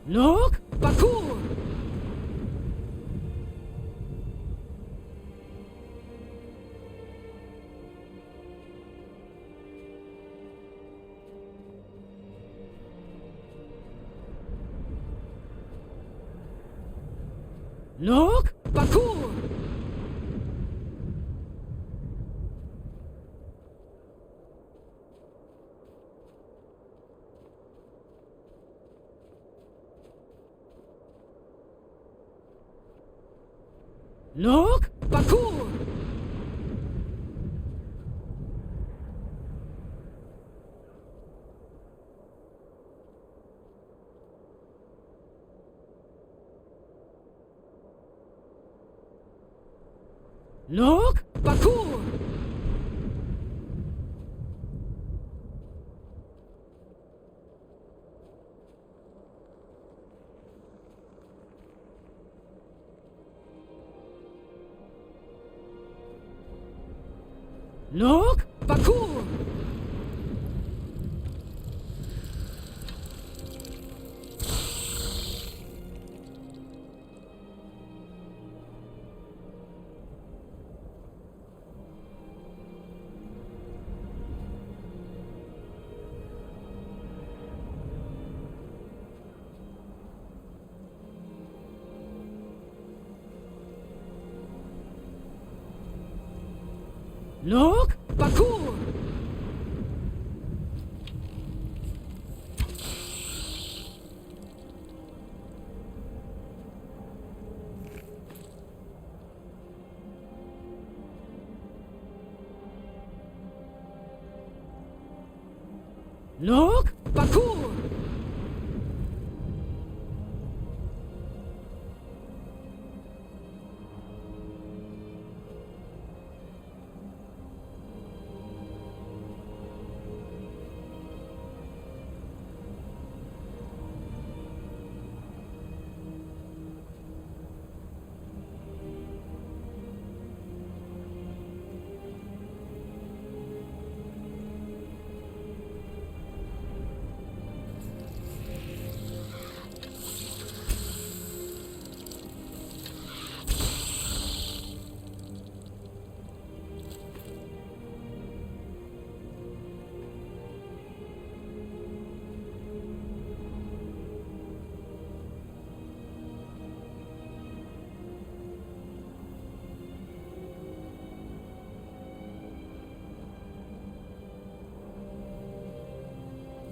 Look, Bakur! Look, Bakur! Look, Bakur! Look, Bakur! Look, Bakur! Look, Bakur! Look, Bakur!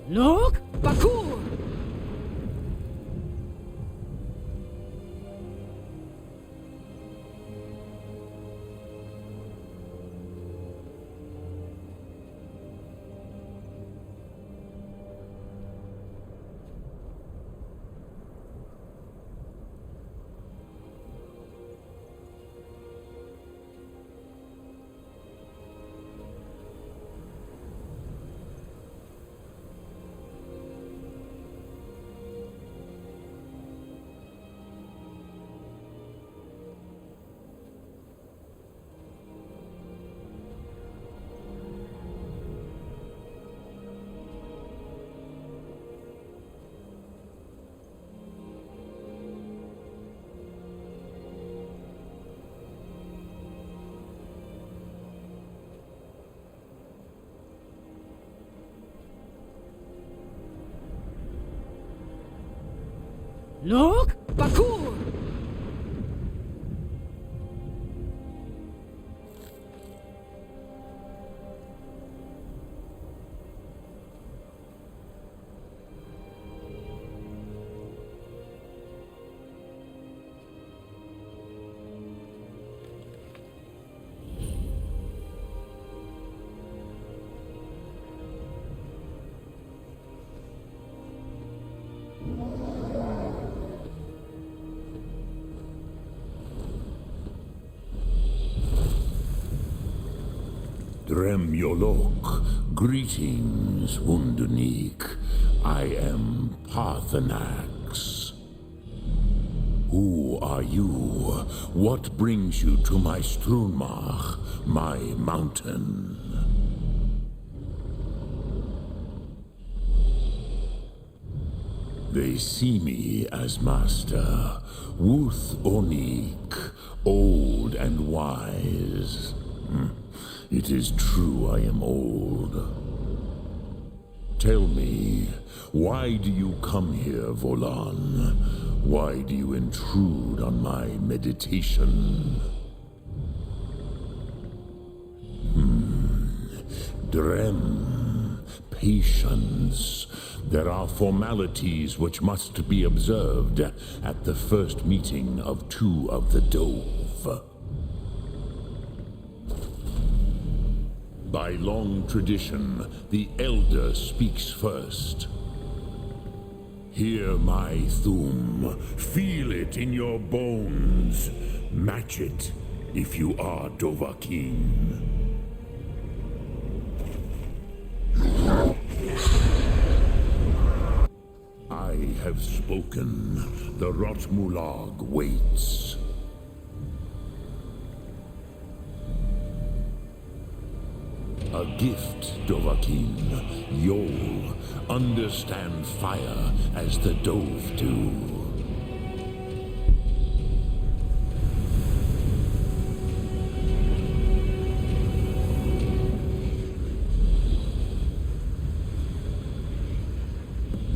Look, Bakur! Look, Bakur! Dremyolok, greetings, Wundunik. I am Parthenax. Who are you? What brings you to my Strunmach, my mountain? They see me as master, Wuth Onik, old and wise. It is true I am old. Tell me, why do you come here, Volan? Why do you intrude on my meditation? Drem, patience. There are formalities which must be observed at the first meeting of two of the Dove. By long tradition, the Elder speaks first. Hear my Thum. Feel it in your bones. Match it if you are Dovahkiin. I have spoken. The Rotmulag waits. A gift, Dovahkiin. You'll understand fire as the Dove do.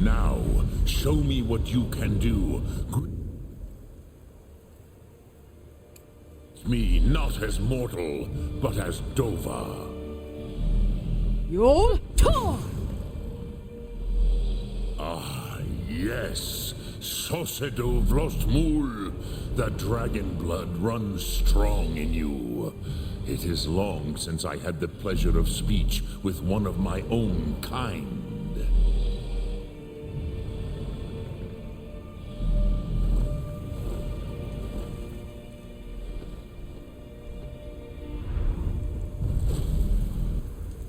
Now, show me what you can do. Me not as mortal, but as Dova. Yol Tor! Yes, Sosedo Vrostmul. The dragon blood runs strong in you. It is long since I had the pleasure of speech with one of my own kind.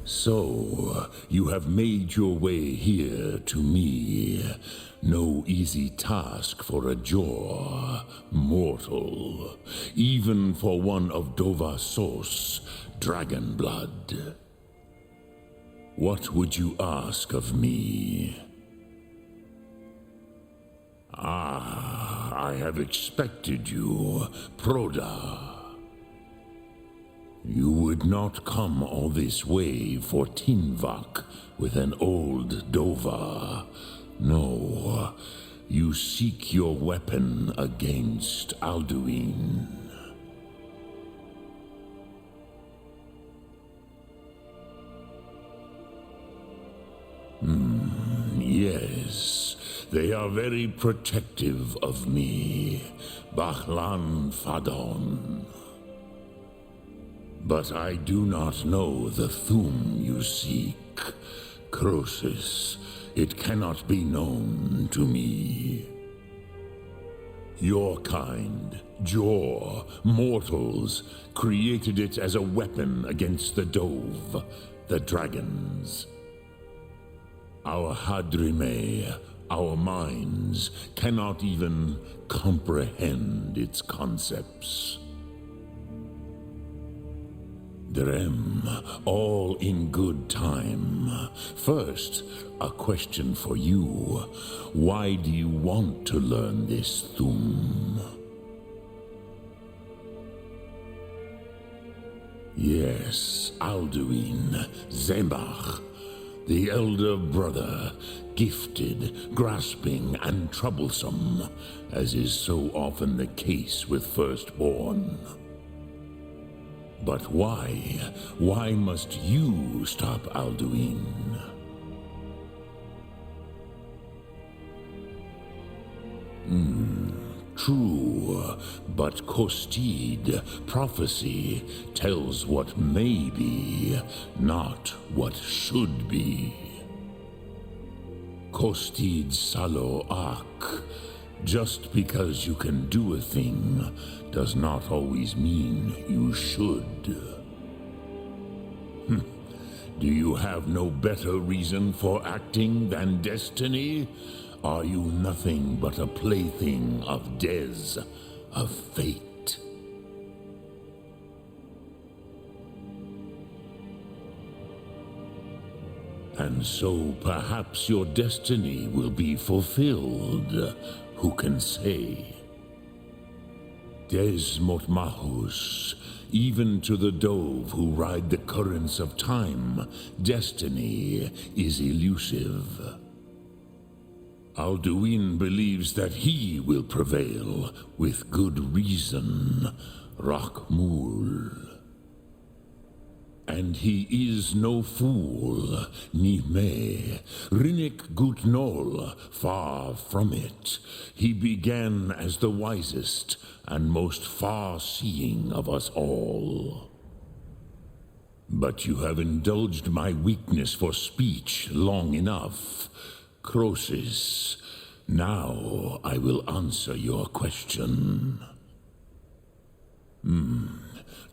So, you have made your way here to me. No easy task for a Jor, mortal. Even for one of Dovasos, dragon blood. What would you ask of me? I have expected you, Proda. You would not come all this way for Tinvak with an old Dova. No, you seek your weapon against Alduin. Yes, they are very protective of me, Bachlan Fadon. But I do not know the Thum you seek. Croesus, it cannot be known to me. Your kind, Jor, mortals, created it as a weapon against the Dove, the dragons. Our Hadrime, our minds, cannot even comprehend its concepts. Drem, all in good time. First, a question for you. Why do you want to learn this Thum? Yes, Alduin, Zebach, the elder brother, gifted, grasping, and troublesome, as is so often the case with firstborn. But why? Why must you stop Alduin? True, but Kostid, prophecy, tells what may be, not what should be. Kostid Salo Ak. Just because you can do a thing does not always mean you should. Do you have no better reason for acting than destiny? Are you nothing but a plaything of Des, of fate? And so perhaps your destiny will be fulfilled. Who can say? Des Motmahus, even to the dove who ride the currents of time, destiny is elusive. Alduin believes that he will prevail, with good reason, Rakmul. And he is no fool, ni me, Rinnik Gutnol, far from it. He began as the wisest and most far-seeing of us all. But you have indulged my weakness for speech long enough, Croesus. Now I will answer your question.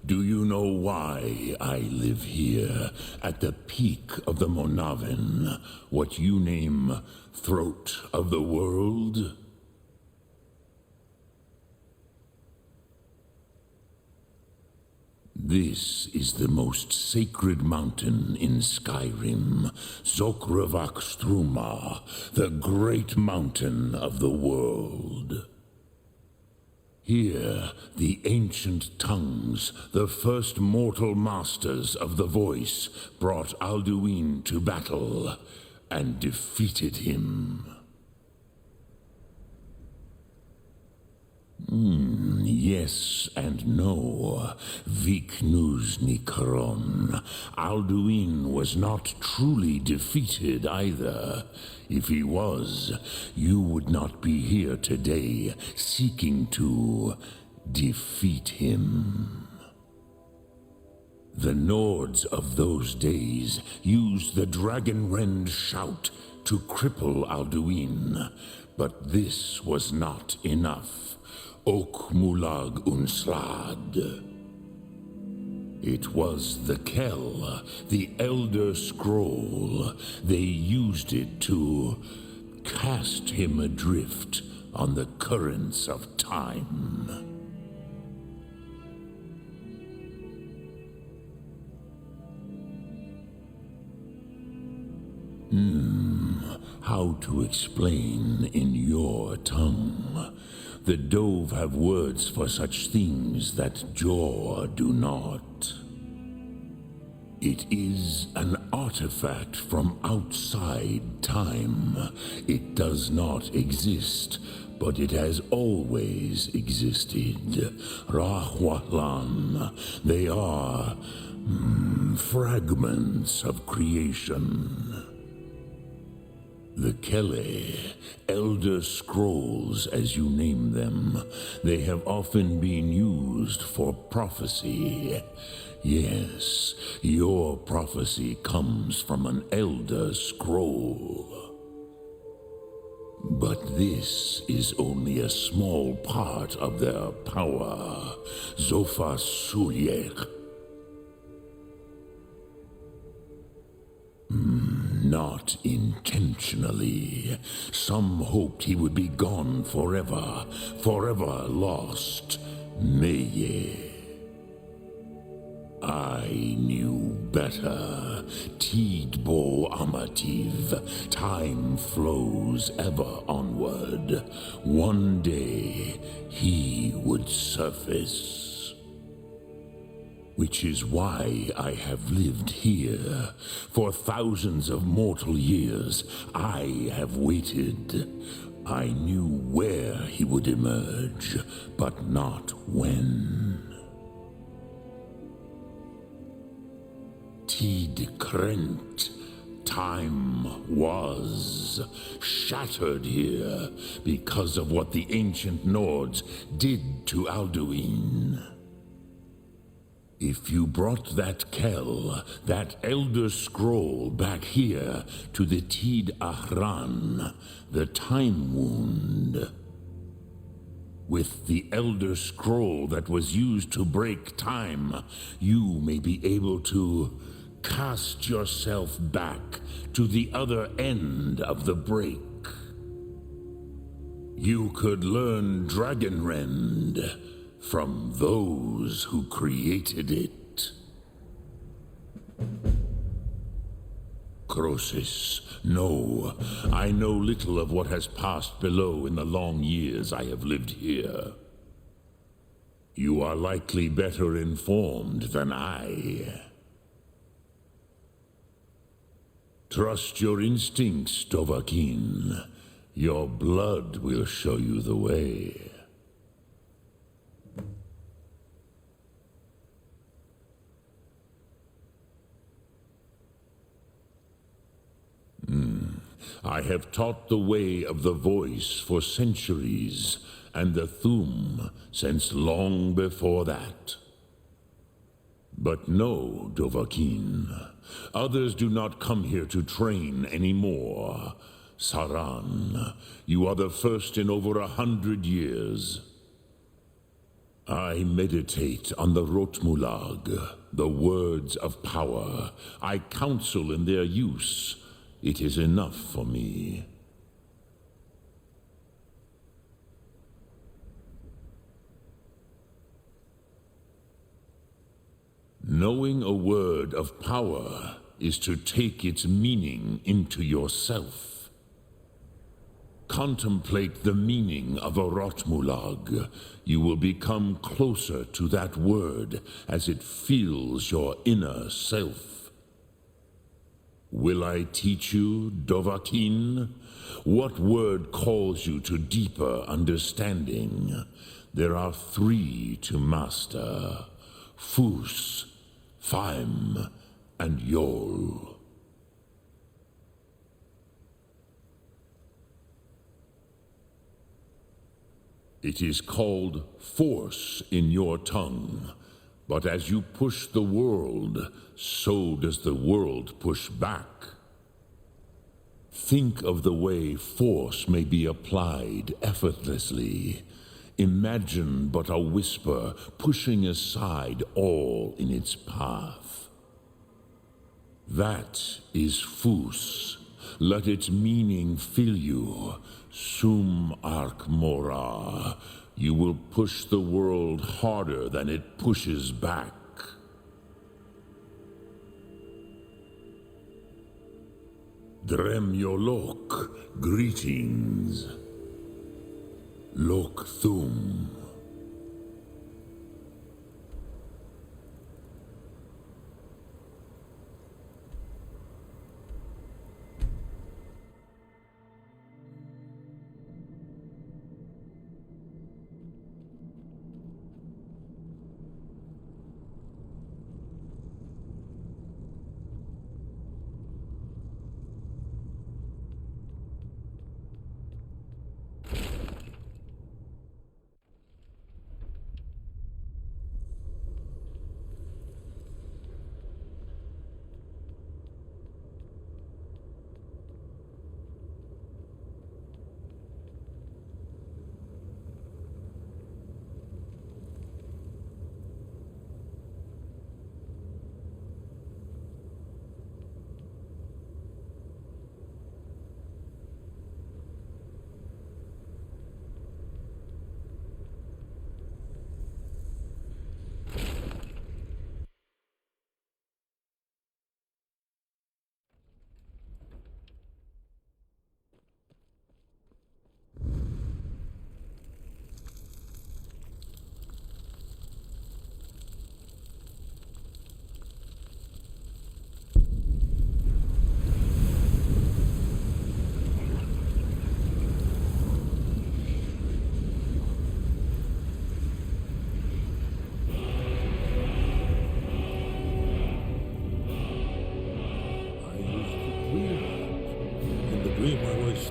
Do you know why I live here, at the peak of the Monavin, what you name Throat of the World? This is the most sacred mountain in Skyrim, Zokravak Struma, the great mountain of the world. Here, the ancient tongues, the first mortal masters of the voice, brought Alduin to battle and defeated him. Yes and no. Viknus Nikaron. Alduin was not truly defeated either. If he was, you would not be here today seeking to defeat him. The Nords of those days used the Dragonrend shout to cripple Alduin, but this was not enough. Ok Mulag Unslad. It was the Kell, the Elder Scroll. They used it to cast him adrift on the currents of time. How to explain in your tongue? The Dove have words for such things that Jor do not. It is an artifact from outside time. It does not exist, but it has always existed. Rahwalan. They are fragments of creation. The Kele, Elder Scrolls as you name them, they have often been used for prophecy. Yes, your prophecy comes from an Elder Scroll. But this is only a small part of their power. Zofa Suyek. Not intentionally. Some hoped he would be gone forever, forever lost. Meye. I knew better. Tidbo Amativ. Time flows ever onward. One day he would surface. Which is why I have lived here. For thousands of mortal years, I have waited. I knew where he would emerge, but not when. Tid Krent. Time was shattered here because of what the ancient Nords did to Alduin. If you brought that Kell, that Elder Scroll back here to the Tid Ahran, the Time Wound, with the Elder Scroll that was used to break time, you may be able to cast yourself back to the other end of the break. You could learn Dragonrend from those who created it. Croesus. No, I know little of what has passed below in the long years I have lived here. You are likely better informed than I. Trust your instincts, Dovahkiin. Your blood will show you the way. I have taught the way of the voice for centuries, and the Thum since long before that. But no, Dovahkiin. Others do not come here to train anymore. Saran, you are the first in over 100 years. I meditate on the Rotmulag, the words of power. I counsel in their use. It is enough for me. Knowing a word of power is to take its meaning into yourself. Contemplate the meaning of a Rotmulag. You will become closer to that word as it fills your inner self. Will I teach you, Dovahkiin? What word calls you to deeper understanding? There are 3 to master: Fus, Faim, and Yol. It is called force in your tongue, but as you push the world, so does the world push back. Think of the way force may be applied effortlessly. Imagine but a whisper pushing aside all in its path. That is Fus. Let its meaning fill you. Sum arc mora. You will push the world harder than it pushes back. Dremyolok, greetings. Lok Thum.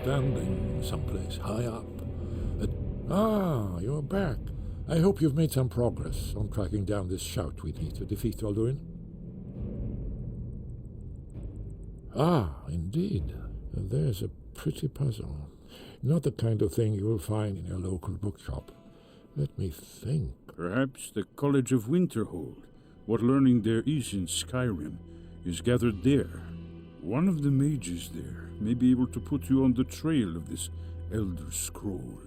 Standing someplace high up. You're back. I hope you've made some progress on tracking down this shout we need to defeat Alduin. Indeed. There's a pretty puzzle. Not the kind of thing you will find in your local bookshop. Let me think. Perhaps the College of Winterhold. What learning there is in Skyrim is gathered there. One of the mages there may be able to put you on the trail of this Elder Scroll.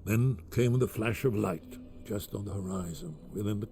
Then came the flash of light, just on the horizon, within the...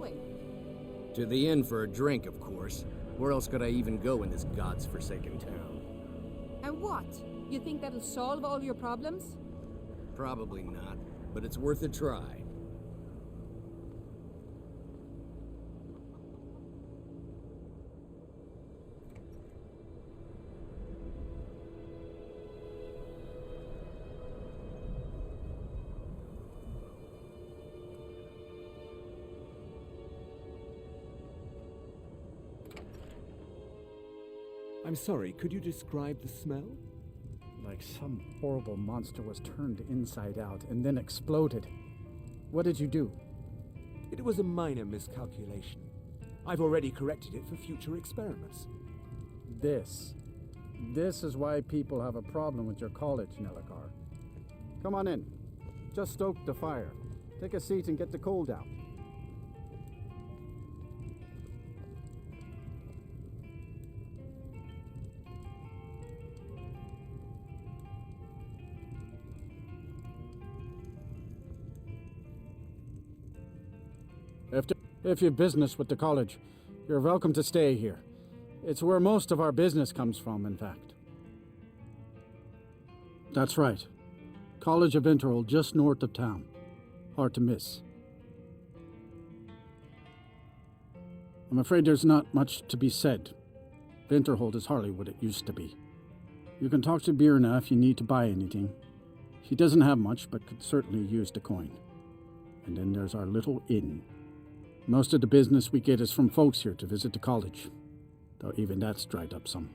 going? To the inn for a drink, of course. Where else could I even go in this god's forsaken town? And what? You think that'll solve all your problems? Probably not, but it's worth a try. I'm sorry, could you describe the smell? Like some horrible monster was turned inside out and then exploded. What did you do? It was a minor miscalculation. I've already corrected it for future experiments. This is why people have a problem with your college, Nelligar. Come on in. Just stoke the fire. Take a seat and get the cold out. If you've business with the college, you're welcome to stay here. It's where most of our business comes from, in fact. That's right. College of Winterhold, just north of town. Hard to miss. I'm afraid there's not much to be said. Winterhold is hardly what it used to be. You can talk to Birna if you need to buy anything. She doesn't have much, but could certainly use the coin. And then there's our little inn. Most of the business we get is from folks here to visit the college, though even that's dried up some.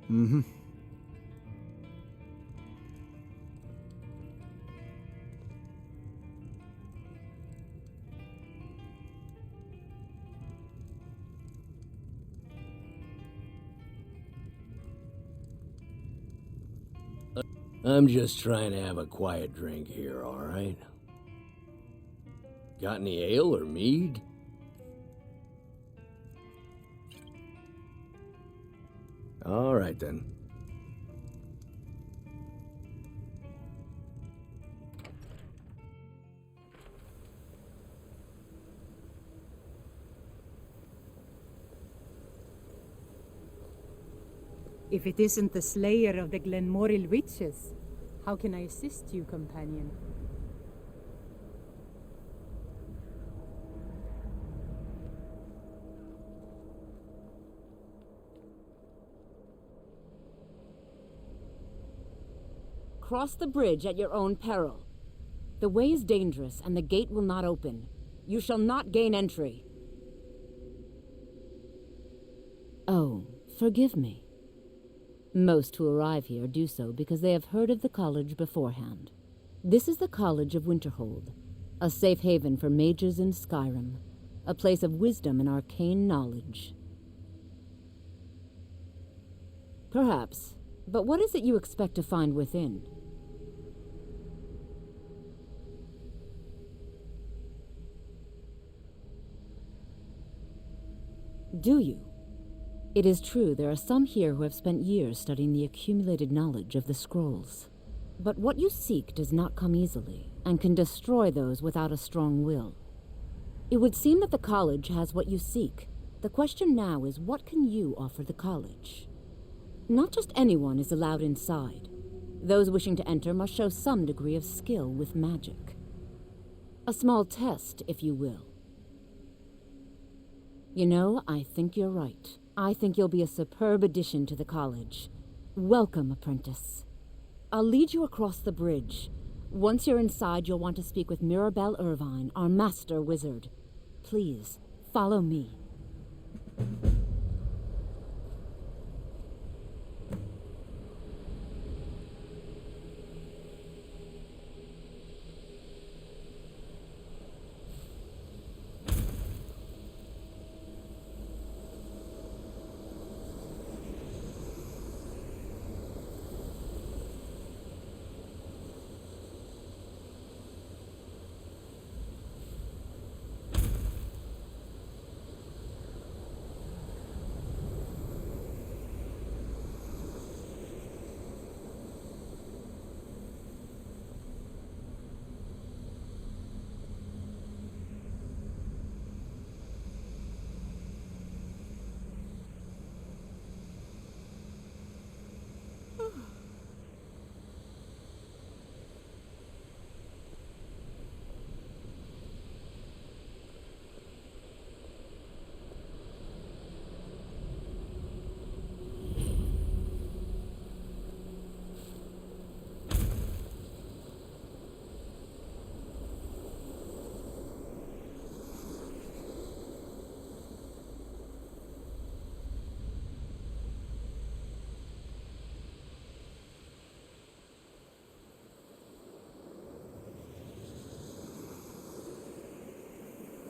Mm-hmm. I'm just trying to have a quiet drink here, all right? Got any ale or mead? All right, then. If it isn't the slayer of the Glenmoril witches, how can I assist you, companion? Cross the bridge at your own peril. The way is dangerous, and the gate will not open. You shall not gain entry. Oh, forgive me. Most who arrive here do so because they have heard of the college beforehand. This is the College of Winterhold, a safe haven for mages in Skyrim, a place of wisdom and arcane knowledge. Perhaps, but what is it you expect to find within? Do you? It is true there are some here who have spent years studying the accumulated knowledge of the scrolls. But what you seek does not come easily, and can destroy those without a strong will. It would seem that the college has what you seek. The question now is, what can you offer the college? Not just anyone is allowed inside. Those wishing to enter must show some degree of skill with magic. A small test, if you will. You know, I think you're right. I think you'll be a superb addition to the college. Welcome, apprentice. I'll lead you across the bridge. Once you're inside, you'll want to speak with Mirabelle Irvine, our master wizard. Please, follow me.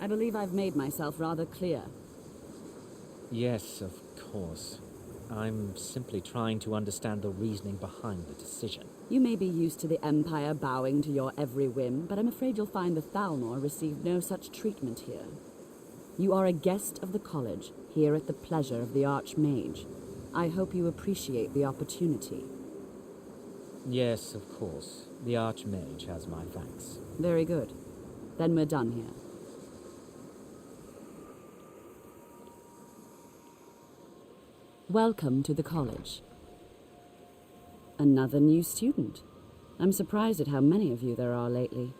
I believe I've made myself rather clear. Yes, of course. I'm simply trying to understand the reasoning behind the decision. You may be used to the Empire bowing to your every whim, but I'm afraid you'll find the Thalmor received no such treatment here. You are a guest of the college, here at the pleasure of the Archmage. I hope you appreciate the opportunity. Yes, of course. The Archmage has my thanks. Very good. Then we're done here. Welcome to the college. Another new student. I'm surprised at how many of you there are lately.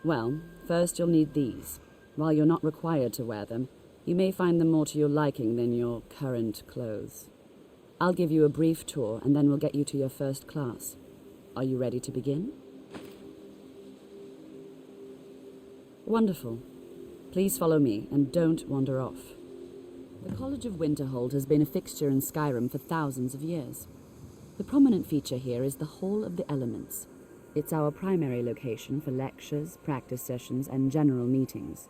Well, first you'll need these. While you're not required to wear them, you may find them more to your liking than your current clothes. I'll give you a brief tour, and then we'll get you to your first class. Are you ready to begin? Wonderful. Please follow me, and don't wander off. The College of Winterhold has been a fixture in Skyrim for thousands of years. The prominent feature here is the Hall of the Elements. It's our primary location for lectures, practice sessions, and general meetings.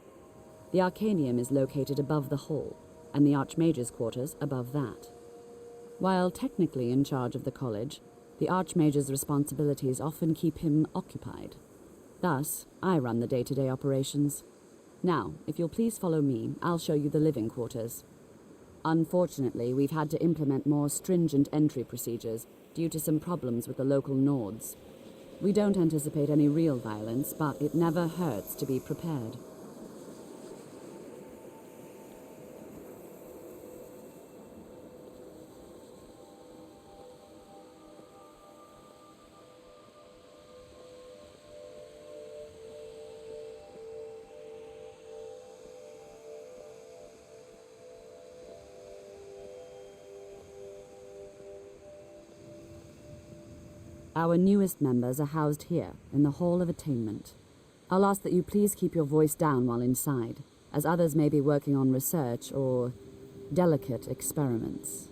The Arcanium is located above the hall, and the Archmage's quarters above that. While technically in charge of the college, the Archmage's responsibilities often keep him occupied. Thus, I run the day-to-day operations. Now, if you'll please follow me, I'll show you the living quarters. Unfortunately, we've had to implement more stringent entry procedures due to some problems with the local Nords. We don't anticipate any real violence, but it never hurts to be prepared. Our newest members are housed here, in the Hall of Attainment. I'll ask that you please keep your voice down while inside, as others may be working on research or delicate experiments.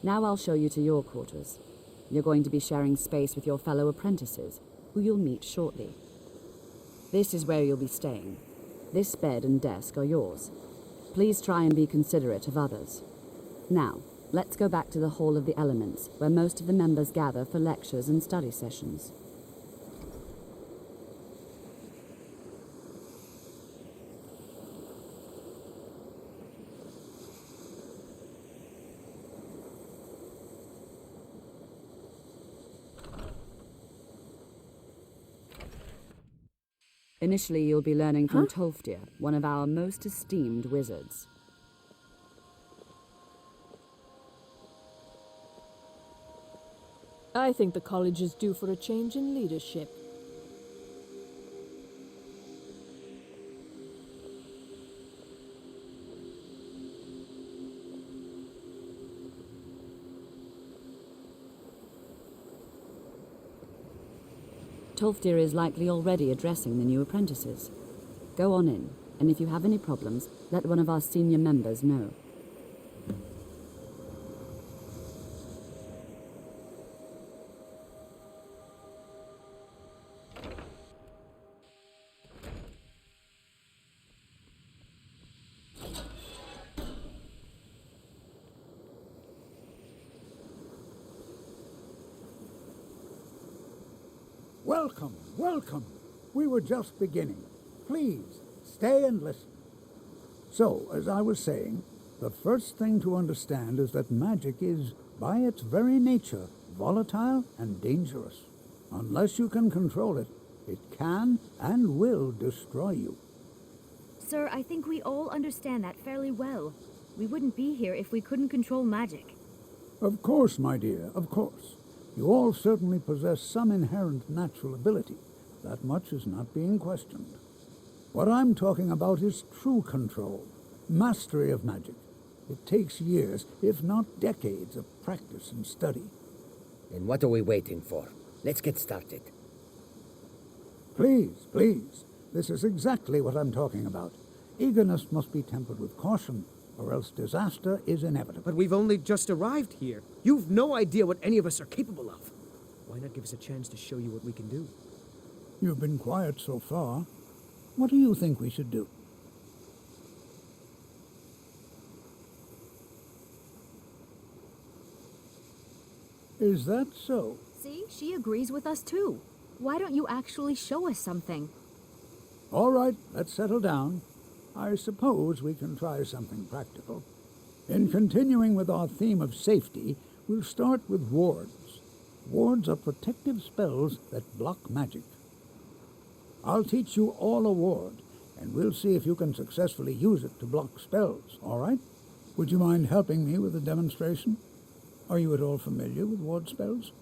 Now I'll show you to your quarters. You're going to be sharing space with your fellow apprentices, who you'll meet shortly. This is where you'll be staying. This bed and desk are yours. Please try and be considerate of others. Now, let's go back to the Hall of the Elements, where most of the members gather for lectures and study sessions. Initially, you'll be learning from Tolfdir, one of our most esteemed wizards. I think the college is due for a change in leadership. Tolfdir is likely already addressing the new apprentices. Go on in, and if you have any problems, let one of our senior members know. Welcome, welcome. We were just beginning. Please, stay and listen. So, as I was saying, the first thing to understand is that magic is, by its very nature, volatile and dangerous. Unless you can control it, it can and will destroy you. Sir, I think we all understand that fairly well. We wouldn't be here if we couldn't control magic. Of course, my dear, of course. You all certainly possess some inherent natural ability. That much is not being questioned. What I'm talking about is true control, mastery of magic. It takes years, if not decades, of practice and study. And what are we waiting for? Let's get started. Please, please. This is exactly what I'm talking about. Eagerness must be tempered with caution, or else disaster is inevitable. But we've only just arrived here. You've no idea what any of us are capable of. Why not give us a chance to show you what we can do? You've been quiet so far. What do you think we should do? Is that so? See, she agrees with us too. Why don't you actually show us something? All right, let's settle down. I suppose we can try something practical. In continuing with our theme of safety, we'll start with wards. Wards are protective spells that block magic. I'll teach you all a ward, and we'll see if you can successfully use it to block spells, all right? Would you mind helping me with a demonstration? Are you at all familiar with ward spells?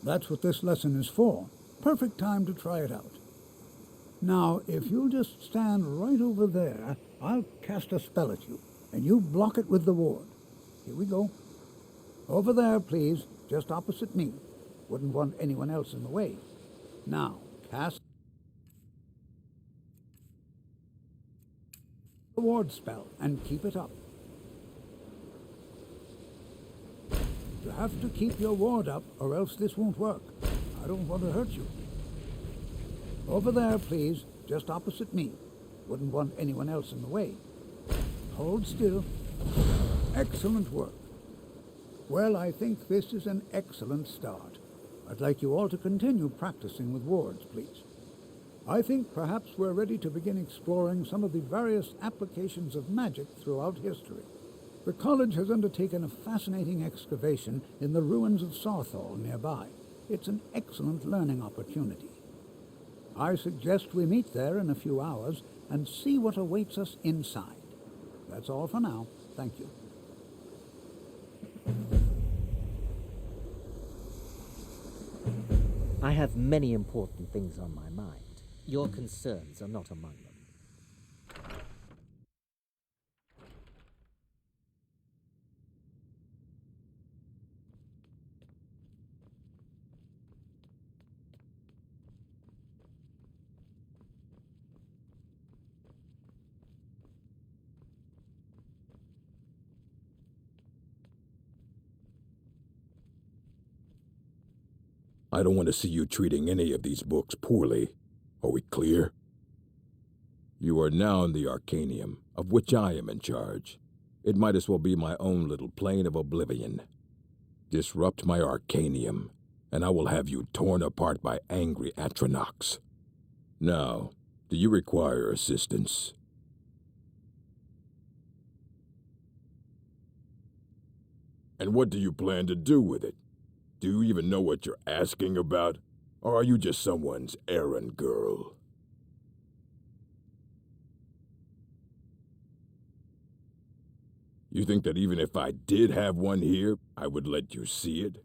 That's what this lesson is for. Perfect time to try it out. Now, if you'll just stand right over there, I'll cast a spell at you, and you block it with the ward. Here we go. Over there, please, just opposite me. Wouldn't want anyone else in the way. Now, cast the ward spell, and keep it up. You have to keep your ward up, or else this won't work. I don't want to hurt you. Over there, please, just opposite me. Wouldn't want anyone else in the way. Hold still. Excellent work. Well, I think this is an excellent start. I'd like you all to continue practicing with wards, please. I think perhaps we're ready to begin exploring some of the various applications of magic throughout history. The college has undertaken a fascinating excavation in the ruins of Sarthal nearby. It's an excellent learning opportunity. I suggest we meet there in a few hours and see what awaits us inside. That's all for now. Thank you. I have many important things on my mind. Your concerns are not among them. I don't want to see you treating any of these books poorly. Are we clear? You are now in the Arcanium, of which I am in charge. It might as well be my own little plane of oblivion. Disrupt my Arcanium, and I will have you torn apart by angry Atronachs. Now, do you require assistance? And what do you plan to do with it? Do you even know what you're asking about? Or are you just someone's errand girl? You think that even if I did have one here, I would let you see it?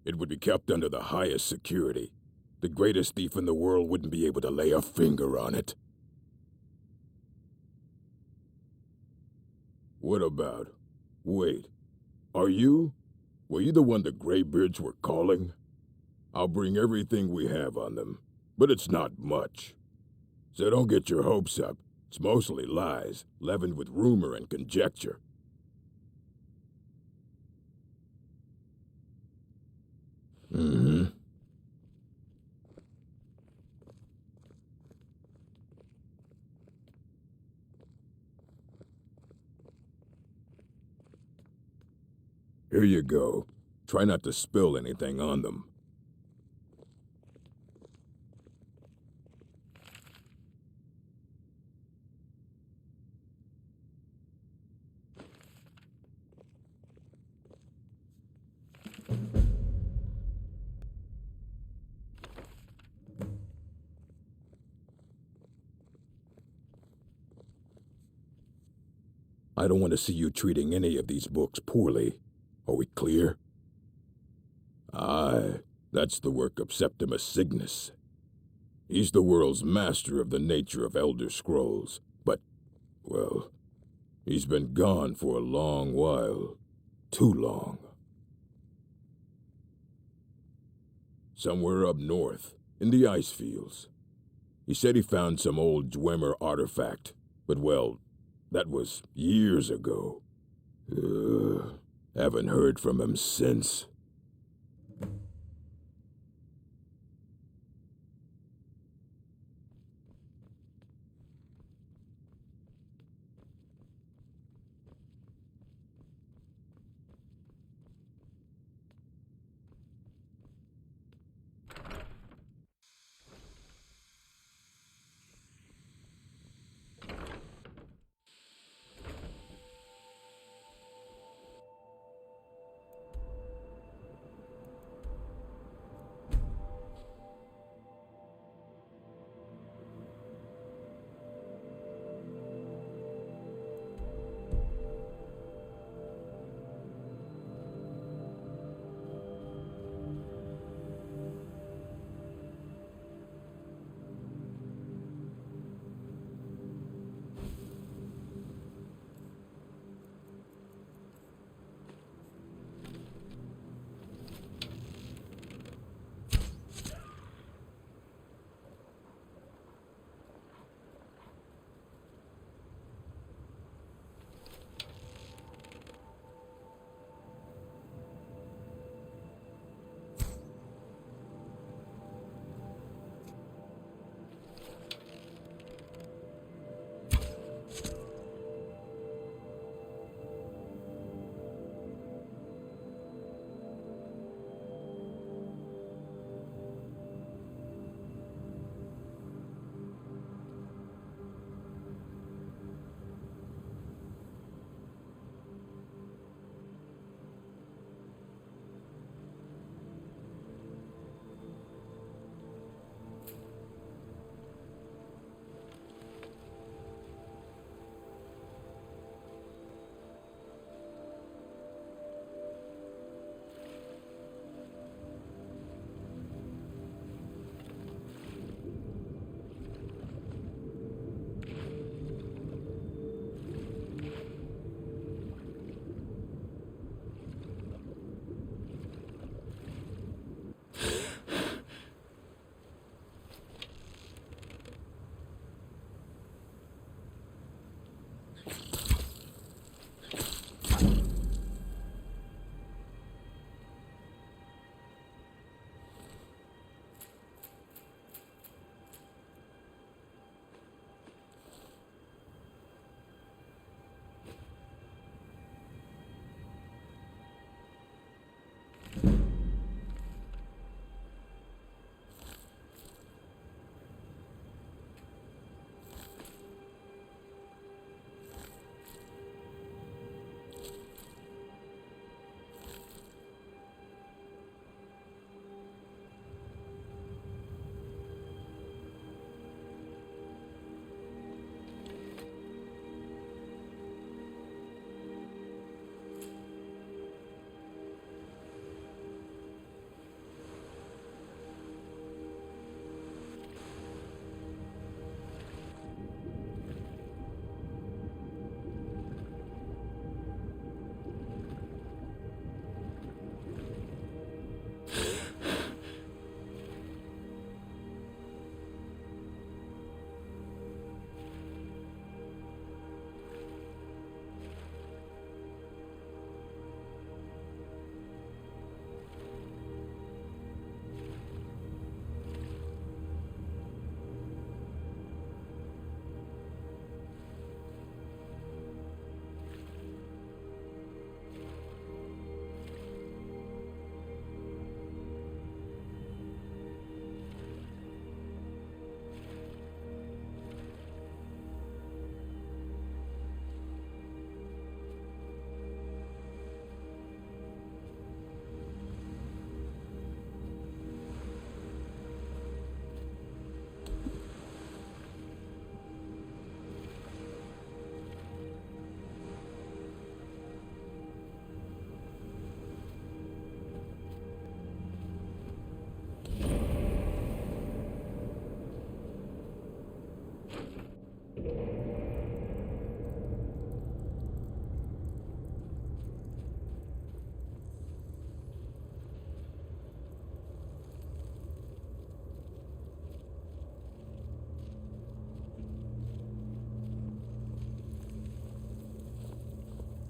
It would be kept under the highest security. The greatest thief in the world wouldn't be able to lay a finger on it. What about? Wait, were you the one the Greybeards were calling? I'll bring everything we have on them, but it's not much. So don't get your hopes up. It's mostly lies, leavened with rumor and conjecture. Mm-hmm. Here you go. Try not to spill anything on them. I don't want to see you treating any of these books poorly. Are we clear? Aye, that's the work of Septimus Cygnus. He's the world's master of the nature of Elder Scrolls, but, well, he's been gone for a long while. Too long. Somewhere up north, in the ice fields. He said he found some old Dwemer artifact, but, well, that was years ago. Haven't heard from him since.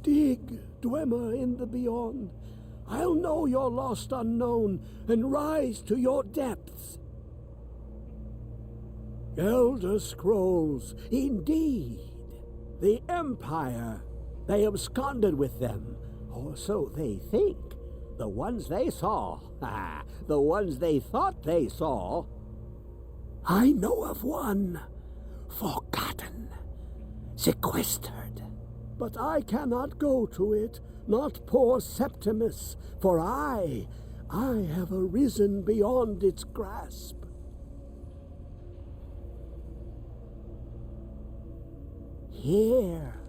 Dig, Dwemer in the beyond. I'll know your lost unknown and rise to your depths. Elder Scrolls, indeed. The Empire. They absconded with them, or so they think. The ones they saw. The ones they thought they saw. I know of one. Forgotten. Sequestered. But I cannot go to it, not poor Septimus, for I have arisen beyond its grasp. Here.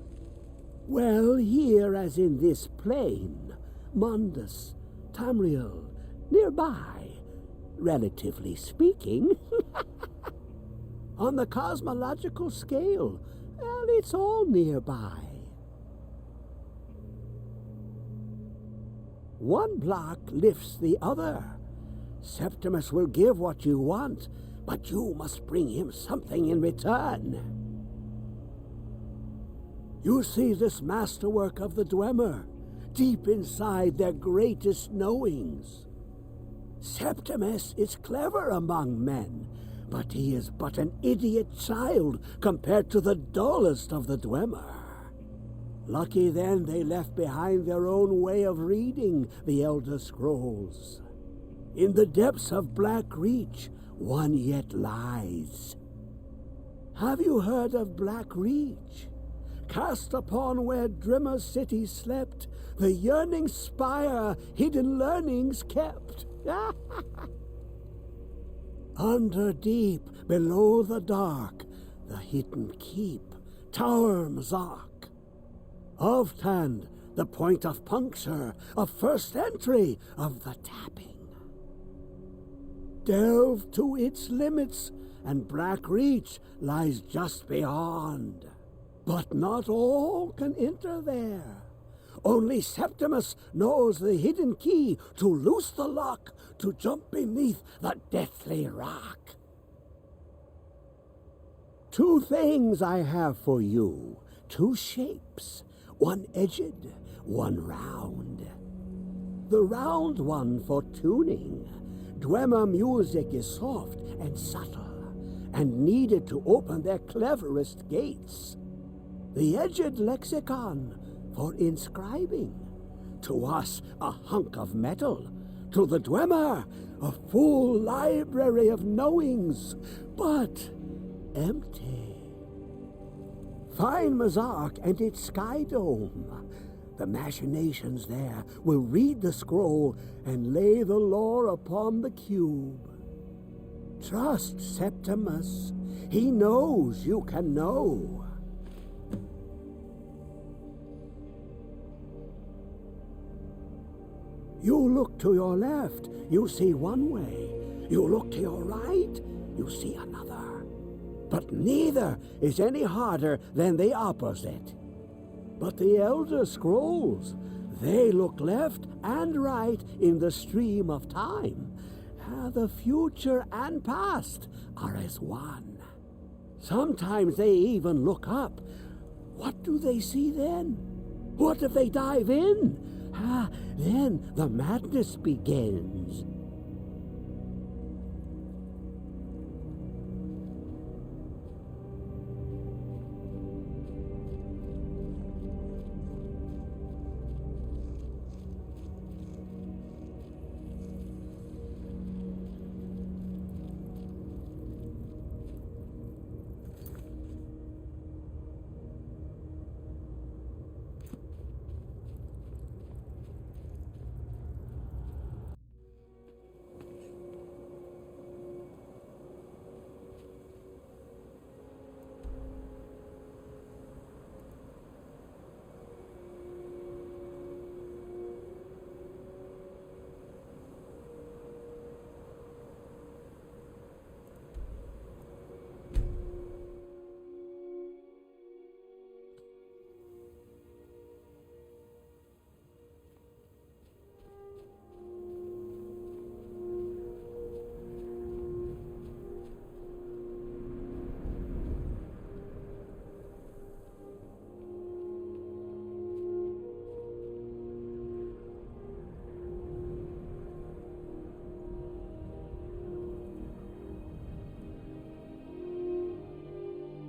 Well, here as in this plain, Mundus, Tamriel, nearby, relatively speaking. On the cosmological scale, well, it's all nearby. One block lifts the other. Septimus will give what you want, but you must bring him something in return. You see this masterwork of the Dwemer, deep inside their greatest knowings. Septimus is clever among men, but he is but an idiot child compared to the dullest of the Dwemer. Lucky then they left behind their own way of reading the Elder Scrolls. In the depths of Black Reach, one yet lies. Have you heard of Black Reach? Cast upon where Drimmer's city slept, the yearning spire hidden learnings kept. Under deep, below the dark, the hidden keep, Tower Mazak. Of Tand, the point of puncture, of first entry, of the tapping. Delve to its limits, and Black Reach lies just beyond. But not all can enter there. Only Septimus knows the hidden key to loose the lock, to jump beneath the deathly rock. Two things I have for you, two shapes. One edged, one round. The round one for tuning. Dwemer music is soft and subtle, and needed to open their cleverest gates. The edged lexicon for inscribing. To us, a hunk of metal, to the Dwemer, a full library of knowings, but empty. Find Mazark and its sky dome. The machinations there will read the scroll and lay the lore upon the cube. Trust Septimus. He knows you can know. You look to your left, you see one way. You look to your right, you see another. But neither is any harder than the opposite. But the Elder Scrolls, they look left and right in the stream of time. The future and past are as one. Sometimes they even look up. What do they see then? What if they dive in? Then the madness begins.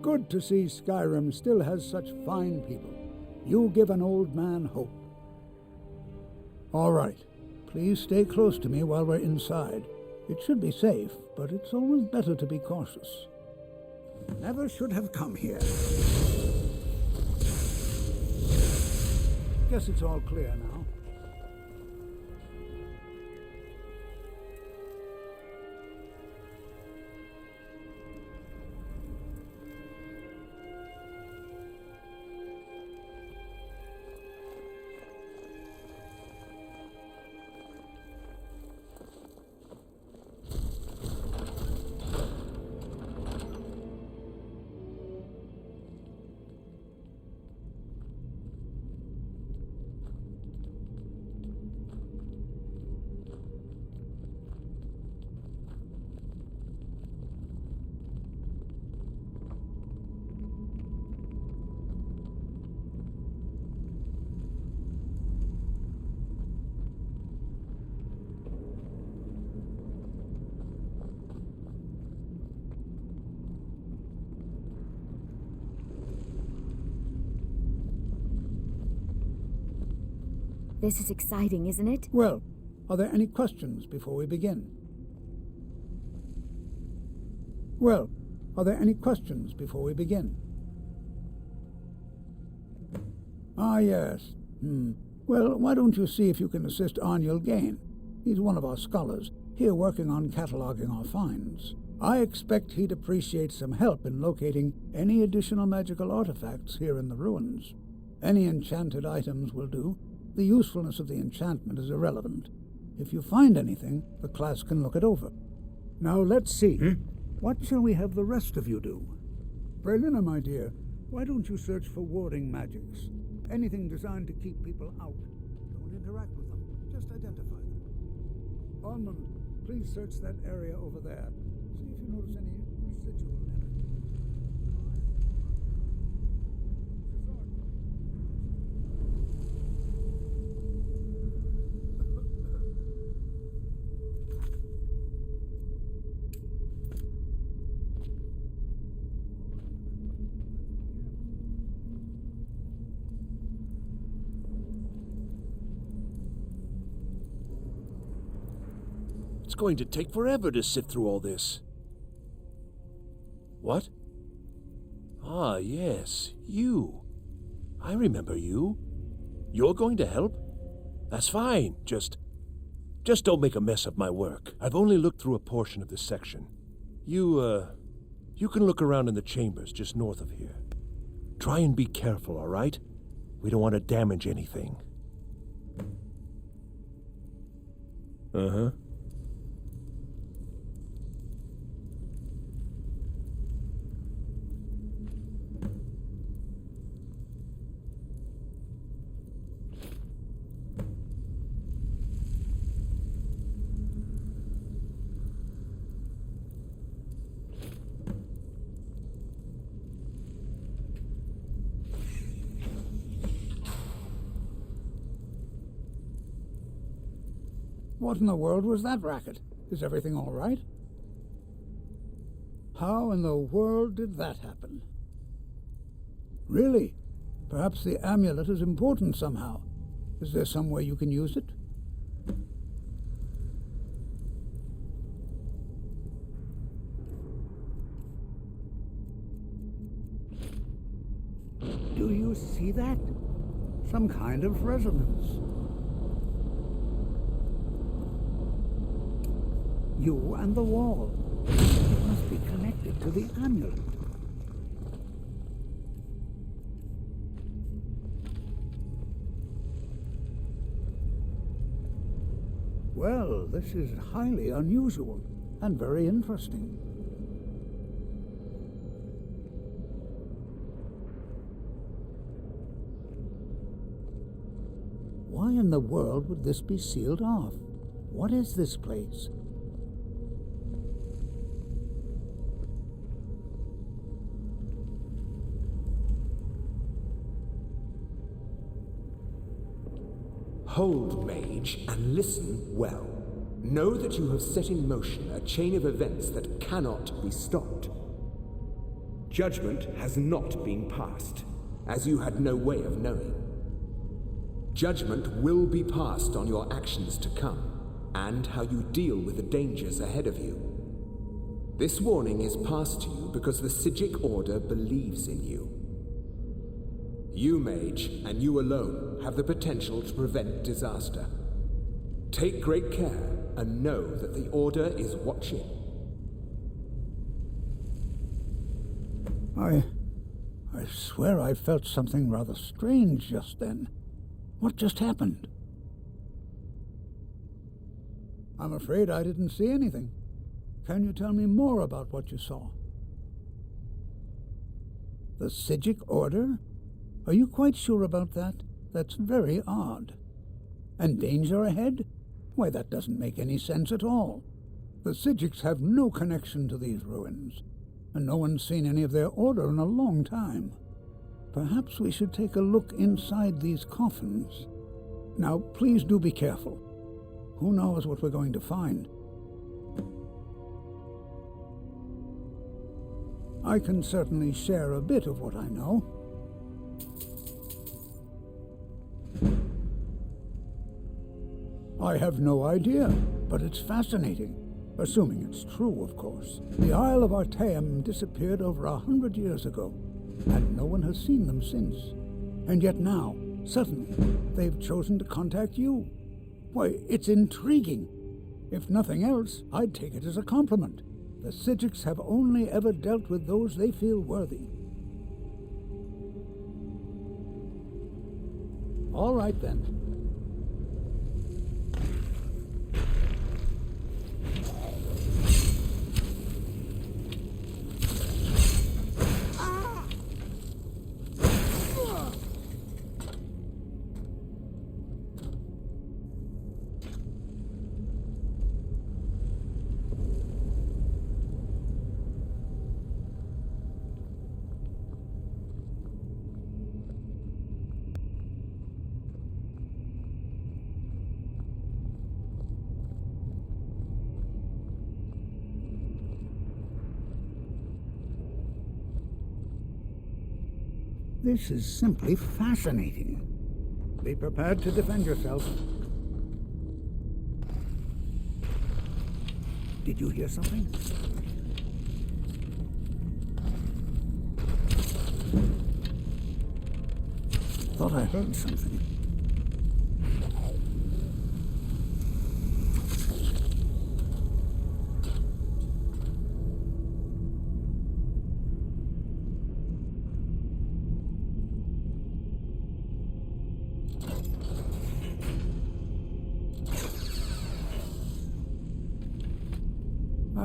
Good to see Skyrim still has such fine people. You give an old man hope. All right. Please stay close to me while we're inside. It should be safe, but it's always better to be cautious. Never should have come here. Guess it's all clear now. This is exciting, isn't it? Well, are there any questions before we begin? Well, are there any questions before we begin? Ah, yes. Well, why don't you see if you can assist Arniel Gain? He's one of our scholars, here working on cataloging our finds. I expect he'd appreciate some help in locating any additional magical artifacts here in the ruins. Any enchanted items will do. The usefulness of the enchantment is irrelevant. If you find anything, the class can look it over. Now let's see. What shall we have the rest of you do? Berlina, my dear, why don't you search for warding magics? Anything designed to keep people out. Don't interact with them, just identify them. Ormond, please search that area over there. See if you notice any residual energy. going to take forever to sift through all this. What? Ah, yes, you. I remember you. You're going to help? That's fine. Just don't make a mess of my work. I've only looked through a portion of this section. You can look around in the chambers just north of here. Try and be careful, all right? We don't want to damage anything. Uh-huh. What in the world was that racket? Is everything all right? How in the world did that happen? Really? Perhaps the amulet is important somehow. Is there some way you can use it? Do you see that? Some kind of resonance. You and the wall. It must be connected to the amulet. Well, this is highly unusual and very interesting. Why in the world would this be sealed off? What is this place? Hold, mage, and listen well. Know that you have set in motion a chain of events that cannot be stopped. Judgment has not been passed, as you had no way of knowing. Judgment will be passed on your actions to come, and how you deal with the dangers ahead of you. This warning is passed to you because the Psijic Order believes in you. You, mage, and you alone, have the potential to prevent disaster. Take great care, and know that the Order is watching. I swear I felt something rather strange just then. What just happened? I'm afraid I didn't see anything. Can you tell me more about what you saw? The Psijic Order? Are you quite sure about that? That's very odd. And danger ahead? Why, that doesn't make any sense at all. The Psijics have no connection to these ruins, and no one's seen any of their order in a long time. Perhaps we should take a look inside these coffins. Now, please do be careful. Who knows what we're going to find? I can certainly share a bit of what I know. I have no idea, but it's fascinating. Assuming it's true, of course. The Isle of Artaeum disappeared over 100 years ago, and no one has seen them since. And yet now, suddenly, they've chosen to contact you. Why, it's intriguing. If nothing else, I'd take it as a compliment. The Psijics have only ever dealt with those they feel worthy. All right, then. This is simply fascinating. Be prepared to defend yourself. Did you hear something? Thought I heard something.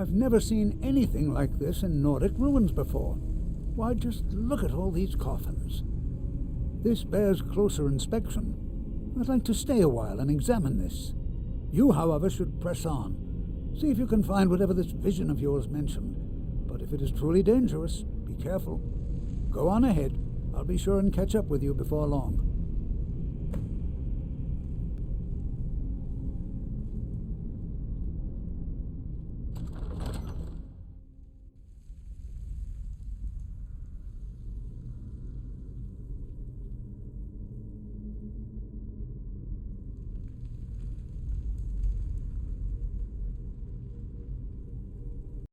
I've never seen anything like this in Nordic ruins before. Why, just look at all these coffins. This bears closer inspection. I'd like to stay a while and examine this. You, however, should press on. See if you can find whatever this vision of yours mentioned. But if it is truly dangerous, be careful. Go on ahead. I'll be sure and catch up with you before long.